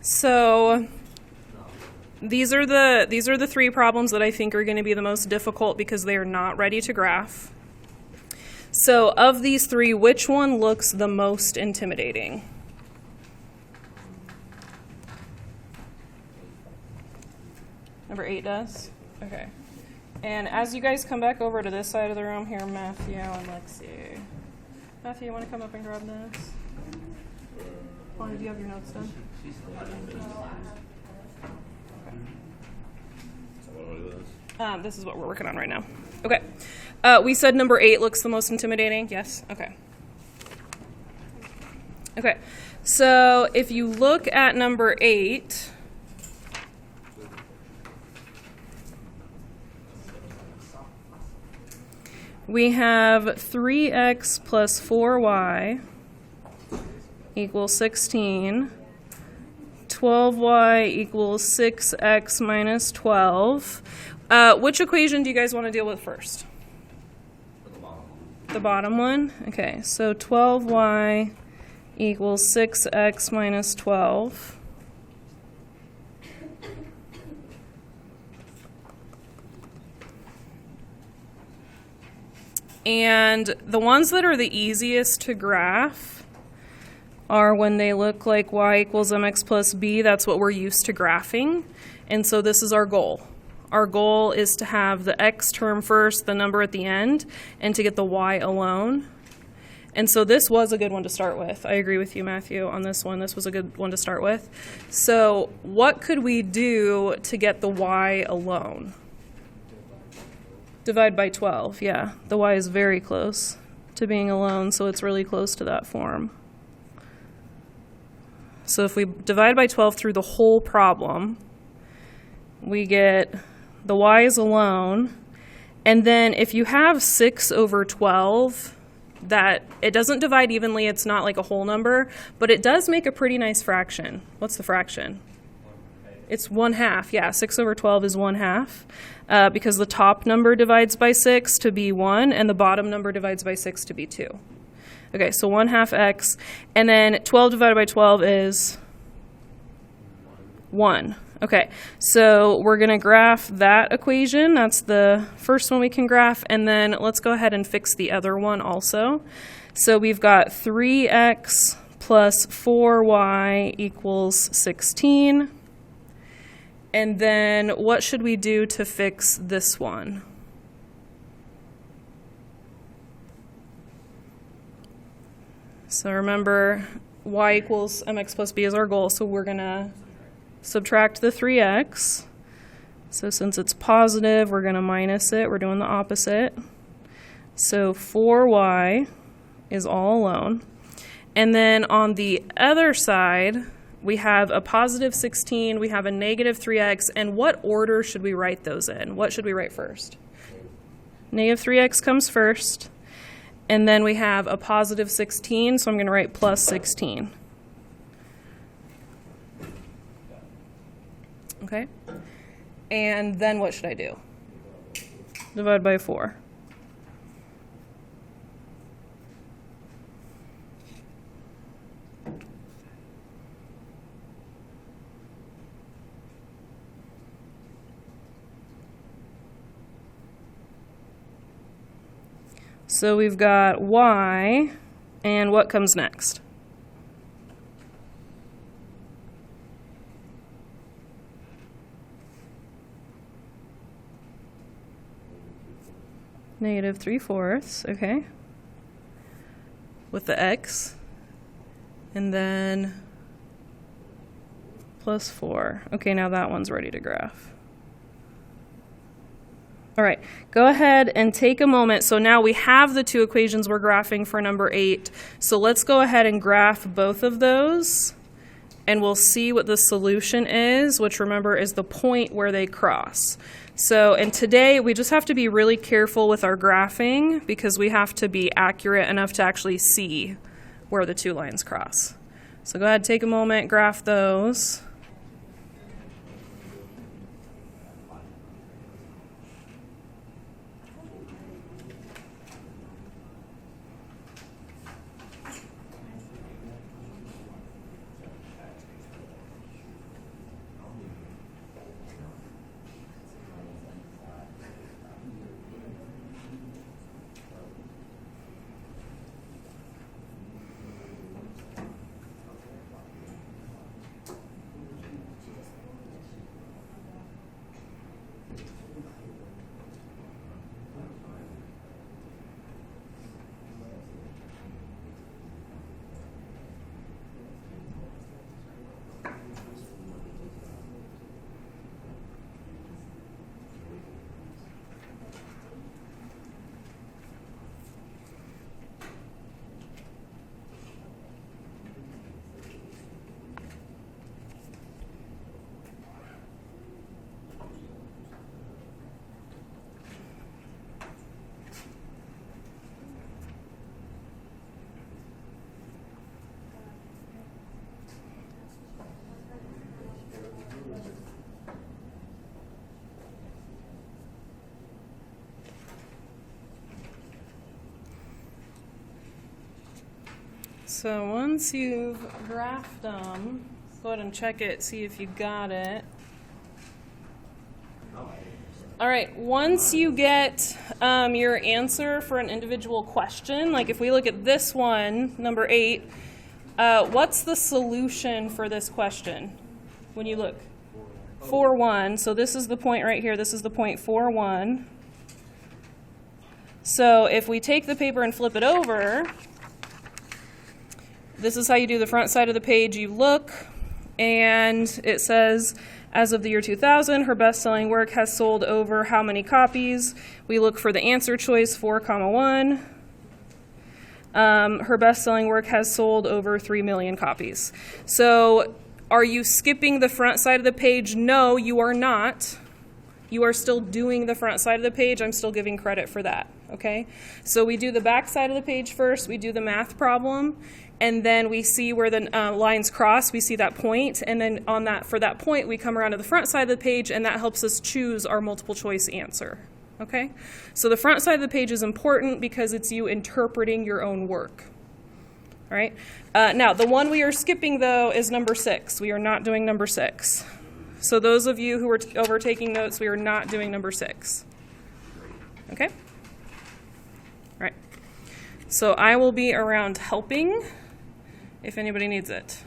So these are the three problems that I think are going to be the most difficult because they are not ready to graph. So of these three, which one looks the most intimidating? Number 8 does? Okay. And as you guys come back over to this side of the room here, Matthew and Lexi. Matthew, you want to come up and grab this? Paula, do you have your notes done? Okay. This is what we're working on right now. Okay. We said number 8 looks the most intimidating. Yes? Okay. Okay. So if you look at number 8, we have 3x plus 4y equals 16. 12y equals 6x minus 12. Which equation do you guys want to deal with first? The bottom one? Okay, so 12y equals 6x minus 12. And the ones that are the easiest to graph are when they look like y equals mx plus b. That's what we're used to graphing. And so this is our goal. Our goal is to have the x term first, the number at the end, and to get the y alone. And so this was a good one to start with. I agree with you, Matthew, on this one. This was a good one to start with. So what could we do to get the y alone? Divide by 12, yeah. The y is very close to being alone, so it's really close to that form. So if we divide by 12 through the whole problem, we get the y is alone. And then if you have 6 over 12, that it doesn't divide evenly, it's not like a whole number, but it does make a pretty nice fraction. What's the fraction? It's 1/2, yeah, 6 over 12 is 1/2, because the top number divides by 6 to be 1, and the bottom number divides by 6 to be 2. Okay, so 1/2 x, and then 12 divided by 12 is 1. Okay, so we're going to graph that equation. That's the first one we can graph, and then let's go ahead and fix the other one also. So we've got 3x plus 4y equals 16. And then what should we do to fix this one? So remember, y equals mx plus b is our goal, so we're going to subtract the 3x. So since it's positive, we're going to minus it. We're doing the opposite. So 4y is all alone. And then on the other side, we have a positive 16, we have a negative 3x, and what order should we write those in? What should we write first? Negative 3x comes first, and then we have a positive 16, so I'm going to write plus 16. Okay? And then what should I do? Divide by 4. So we've got y, and what comes next? Negative 3/4, okay. With the x, and then plus 4. Okay, now that one's ready to graph. All right, go ahead and take a moment. So now we have the two equations we're graphing for number 8. So let's go ahead and graph both of those, and we'll see what the solution is, which remember is the point where they cross. So, and today we just have to be really careful with our graphing because we have to be accurate enough to actually see where the two lines cross. So go ahead, take a moment, graph those. So once you've graphed them, go ahead and check it, see if you got it. All right, once you get your answer for an individual question, like if we look at this one, number 8, what's the solution for this question when you look? 4, 1. So this is the point right here. This is the point 4, 1. So if we take the paper and flip it over, this is how you do the front side of the page. You look, and it says, as of the year 2000, her best-selling work has sold over how many copies? We look for the answer choice, 4, 1. Her best-selling work has sold over 3 million copies. So are you skipping the front side of the page? No, you are not. You are still doing the front side of the page. I'm still giving credit for that, okay? So we do the back side of the page first. We do the math problem, and then we see where the lines cross. We see that point, and then on that, for that point, we come around to the front side of the page, and that helps us choose our multiple choice answer, okay? So the front side of the page is important because it's you interpreting your own work, all right? Now, the one we are skipping, though, is number 6. We are not doing number 6. So those of you who are taking notes, we are not doing number 6. Okay? All right. So I will be around helping if anybody needs it.